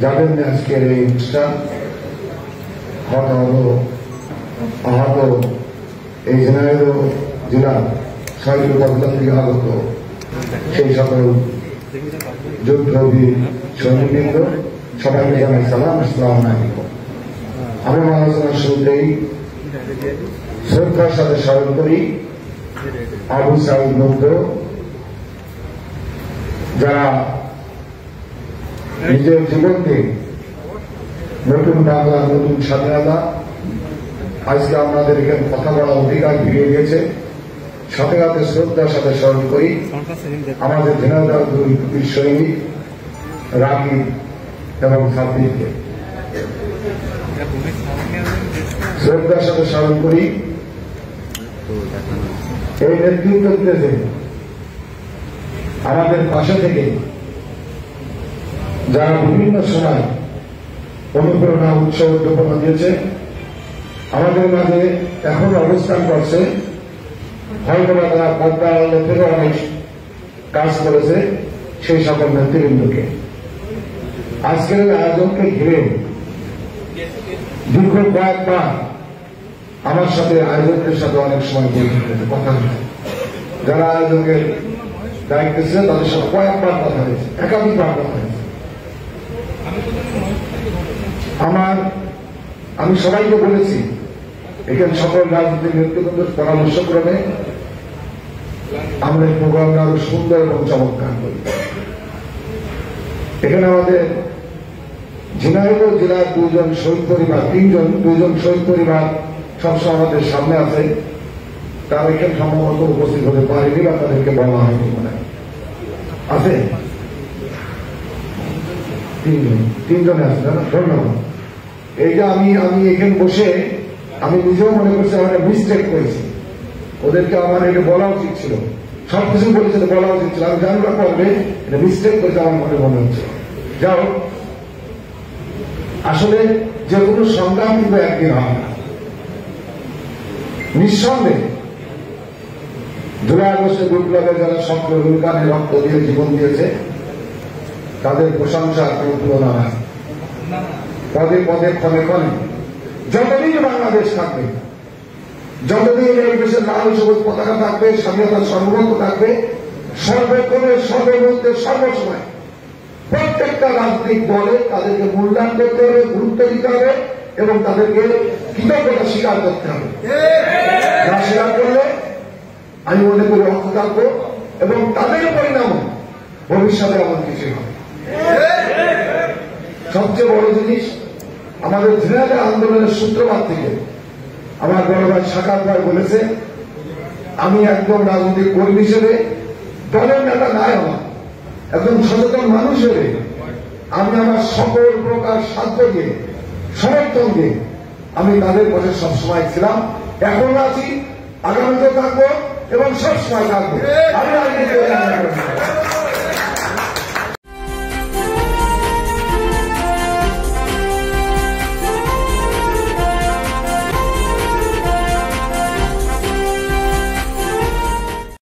যাদের আজকের এই অনুষ্ঠান আহত এই ঝিনাইদহ জেলার 6টি উপজেলা থেকে আগত সেই সকল যুদ্ধবীর সৈনিকবৃন্দ সবাইকে জানাই সালাম, আসসালামু আলাইকুম। আমি আলোচনার শুরুতেই শ্রদ্ধার সাথে স্মরণ করি আবু সাঈদ মুগ্ধ, যারা নিজের জীবনকে নতুন বাংলা, নতুন স্বাধীনতা, আজকে আমাদের এখানে কথা বলার অধিকার ফিরিয়ে গেছে। সাথে সাথে শ্রদ্ধার সাথে স্মরণ করি আমাদের ঝিনাইদহ দুই বীর সৈনিক রাকিব এবং সাব্বিরকে। শ্রদ্ধার সাথে স্মরণ করি এই নেতৃত্ব দিতেছে আমাদের পাশে থেকে যারা বিভিন্ন সময় অনুপ্রেরণা, উৎসাহ, উদ্দীপনা দিয়েছে, আমাদের মাঝে এখন অবস্থান করছে, হয়তো তারা পর্দা আড়ালে থেকে অনেক কাজ করেছে, সেই সকল নেতৃবৃন্দকে আজকের আয়োজনকে ঘিরে দীর্ঘ কয়েকবার আমার সাথে আয়োজকের সাথে অনেক সময় কথা হয়েছে। যারা আয়োজকের দায়িত্ব ছিল তাদের সাথে কয়েকবার কথা হয়েছে, একাধিকবার কথা হয়েছে। আমি সবাইকে বলেছি এখানে সকল রাজনৈতিক নেতৃবৃন্দের পরামর্শ ক্রমে আমরা এই প্রোগ্রামটা আরো সুন্দর এবং চমৎকার করি। এখানে আমাদের ঝিনাইদহ জেলার দুজন শহীদ পরিবার সবসময় আমাদের সামনে আছে। তারা এখানে সম্ভবত উপস্থিত হতে পারেনি বা তাদেরকে বলা হয়নি, মনে আছে তিনজনে আছে। ধন্যবাদ। এইটা আমি এখানে বসে আমি নিজেও মনে করছি আমরা মিস্টেক করেছি, ওদেরকে আমার এটা বলা উচিত ছিল, সবকিছু বলেছে বলা উচিত ছিল। আমি জানলা করবে এটা মিস্টেক করেছে আমার মনে হচ্ছে। যাও, আসলে যে কোনো সংগ্রাম কিন্তু একদিন হয় না। নিঃসন্দেহে জুলাই আগস্টের বিপ্লবের যারা সকল হুলকানে রক্ত দিয়ে জীবন দিয়েছে তাদের প্রশংসা কোনো তুলনা হয়। পদে পদে ক্ষণে ক্ষণে যতদিন বাংলাদেশ থাকবে, যতদিন এই দেশের লাল সবুজ পতাকা থাকবে, স্বাধীনতার সর্বভৌম থাকবে, সর্বক্ষণে সর্বমধ্যে সর্বসময় প্রত্যেকটা রাজনৈতিক দলে তাদেরকে মূল্যায়ন করতে হবে, গুরুত্ব দিতে হবে এবং তাদেরকে কৃতজ্ঞতা স্বীকার করতে হবে। না স্বীকার করলে আমি মনে করি অর্থ থাকবো এবং তাদের পরিণাম ভবিষ্যতে এমন কিছু হবে। সবচেয়ে বড় জিনিস, আমাদের ঝিনাইদহ আন্দোলনের সূত্রপাত থেকে আমার বড় ভাই সাকাত ভাই বলেছে, আমি একজন রাজনৈতিক কর্মী হিসেবে, দলের নেতা নাই, আমার একজন সচেতন মানুষ হিসেবে আমি আমার সকল প্রকার সাধ্য দিয়ে, সমর্থন দিয়ে আমি তাদের পাশে সবসময় ছিলাম, এখন আছি, আগামীতে থাকবো এবং সবসময় থাকবো। আমি